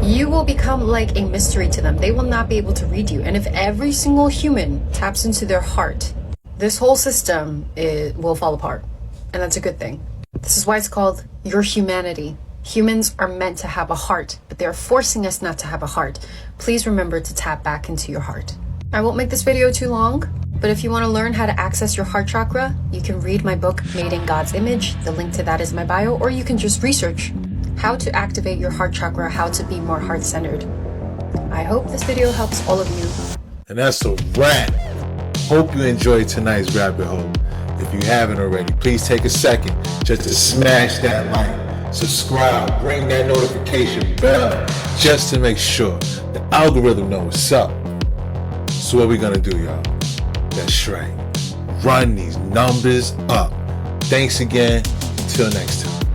You will become like a mystery to them. They will not be able to read you. And if every single human taps into their heart, this whole system will fall apart. And that's a good thing. This is why it's called your humanity. Humans are meant to have a heart, but they're forcing us not to have a heart. Please remember to tap back into your heart. I won't make this video too long, but if you want to learn how to access your heart chakra, you can read my book, Made in God's Image. The link to that is in my bio, or you can just research how to activate your heart chakra, how to be more heart-centered. I hope this video helps all of you. And that's a wrap. Hope you enjoyed tonight's rabbit hole. If you haven't already, please take a second just to smash that like, subscribe, ring that notification bell, just to make sure the algorithm knows what's up. So what we gonna do, y'all? That's right. Run these numbers up. Thanks again. Until next time.